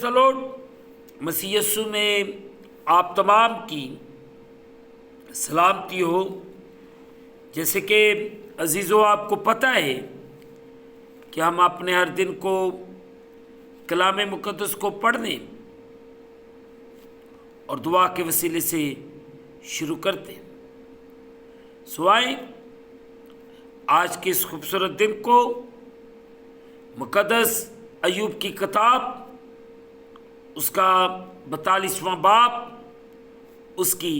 پریز دی lord. مسیح یسوع میں آپ تمام کی سلامتی ہو۔ جیسے کہ عزیزو آپ کو پتہ ہے کہ ہم اپنے ہر دن کو کلام مقدس کو پڑھنے اور دعا کے وسیلے سے شروع کرتے ہیں۔ سوائے آج کے اس خوبصورت دن کو مقدس ایوب کی کتاب اس کا 42واں باب اس کی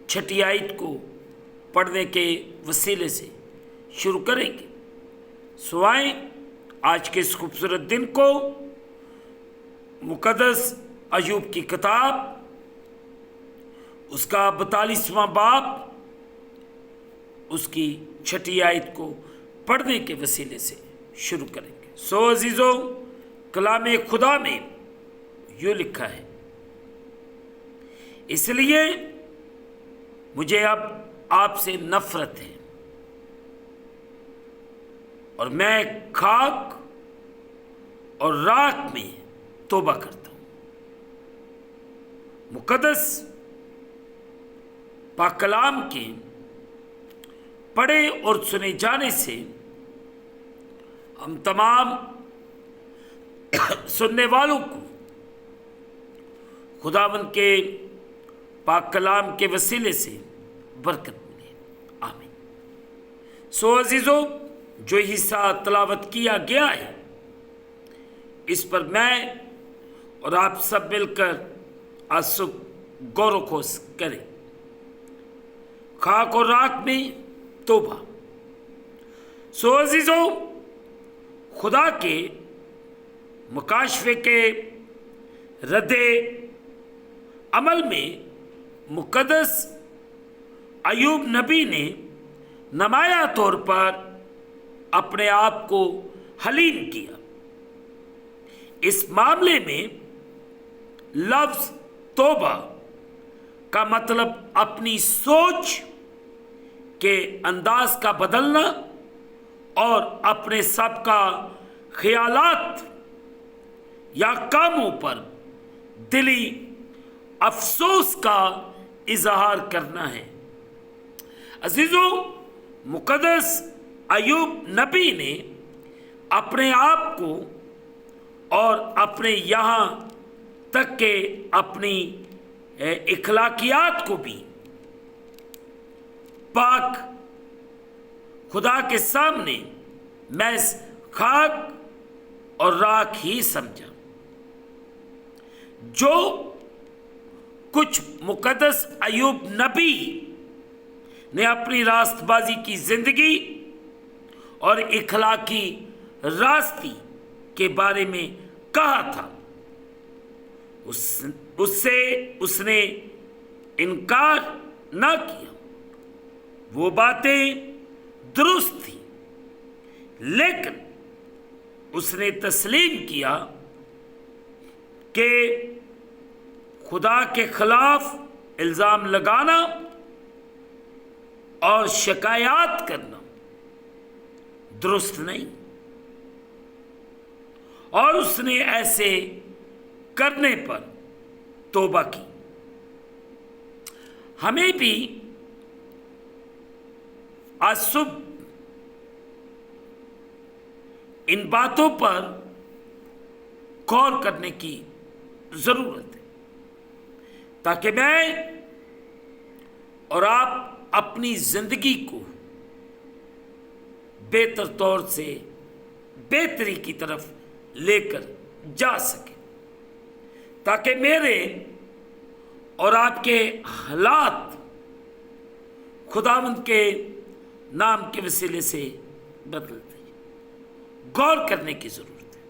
6 آیت کو پڑھنے کے وسیلے سے شروع کریں گے۔ سوائے آج کے اس خوبصورت دن کو مقدس ایوب کی کتاب اس کا 42واں باب اس کی 6 آیت کو پڑھنے کے وسیلے سے شروع کریں گے۔ سو عزیزو، کلام خدا میں یوں لکھا ہے، اس لیے مجھے اب آپ سے نفرت ہے اور میں خاک اور راکھ میں توبہ کرتا ہوں۔ مقدس پاک کلام کے پڑھے اور سنے جانے سے ہم تمام سننے والوں کو خداوند کے پاک کلام کے وسیلے سے برکت ملے، آمین۔ سو عزیزو، جو حصہ تلاوت کیا گیا ہے اس پر میں اور آپ سب مل کر آج صبح غور و خوض کریں۔ خاک اور راکھ میں توبہ۔ سو عزیزو، خدا کے مکاشفے کے رد عمل میں مقدس ایوب نبی نے نمایاں طور پر اپنے آپ کو حلیم کیا۔ اس معاملے میں لفظ توبہ کا مطلب اپنی سوچ کے انداز کا بدلنا اور اپنے سب کا خیالات یا کاموں پر دلی افسوس کا اظہار کرنا ہے۔ عزیزو، مقدس ایوب نبی نے اپنے آپ کو اور اپنے یہاں تک کہ اپنی اخلاقیات کو بھی پاک خدا کے سامنے محض خاک اور راکھ ہی سمجھا۔ جو کچھ مقدس ایوب نبی نے اپنی راست بازی کی زندگی اور اخلاقی راستی کے بارے میں کہا تھا، اس سے اس نے انکار نہ کیا۔ وہ باتیں درست تھیں، لیکن اس نے تسلیم کیا کہ خدا کے خلاف الزام لگانا اور شکایات کرنا درست نہیں، اور اس نے ایسے کرنے پر توبہ کی۔ ہمیں بھی آج صبح ان باتوں پر غور کرنے کی ضرورت ہے، تاکہ میں اور آپ اپنی زندگی کو بہتر طور سے بہتری کی طرف لے کر جا سکیں، تاکہ میرے اور آپ کے حالات خداوند کے نام کے وسیلے سے بدلتے ہیں۔ غور کرنے کی ضرورت ہے،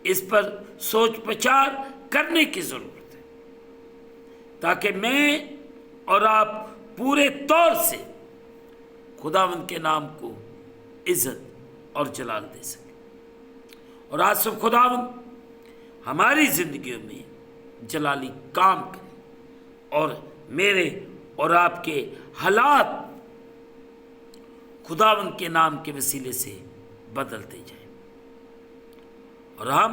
اس پر سوچ بچار کرنے کی ضرورت ہے، تاکہ میں اور آپ پورے طور سے خداوند کے نام کو عزت اور جلال دے سکیں۔ اور آج سب خداوند ہماری زندگیوں میں جلالی کام کریں اور میرے اور آپ کے حالات خداوند کے نام کے وسیلے سے بدلتے جائیں، اور ہم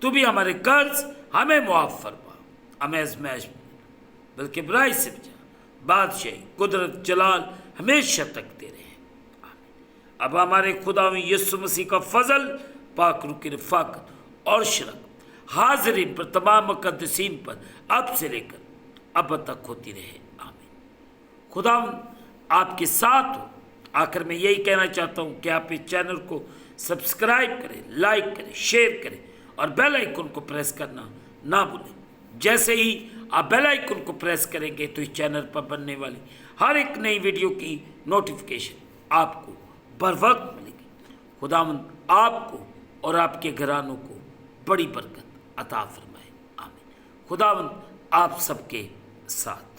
تو بھی ہمارے قرض ہمیں معاف فرما، ہمیں ازمائش میں بلکہ برائی سے بچا، بادشاہی قدرت جلال ہمیشہ تک دے رہے ہیں، آمین۔ اب ہمارے خدا یسوع مسیح کا فضل، پاک روح کی رفاقت اور شرکت حاضرین پر، تمام مقدسین پر اب سے لے کر اب تک ہوتی رہے، آمین۔ خدا آپ کے ساتھ ہو۔ آخر میں یہی کہنا چاہتا ہوں کہ آپ اس چینل کو سبسکرائب کریں، لائک کریں، شیئر کریں اور بیل آئیکن کو پریس کرنا نہ بھولیں۔ جیسے ہی آپ بیل آئیکن کو پریس کریں گے تو اس چینل پر بننے والی ہر ایک نئی ویڈیو کی نوٹیفیکیشن آپ کو بر وقت ملے گی۔ خداوند آپ کو اور آپ کے گھرانوں کو بڑی برکت عطا فرمائے، آمین۔ خداوند آپ سب کے ساتھ۔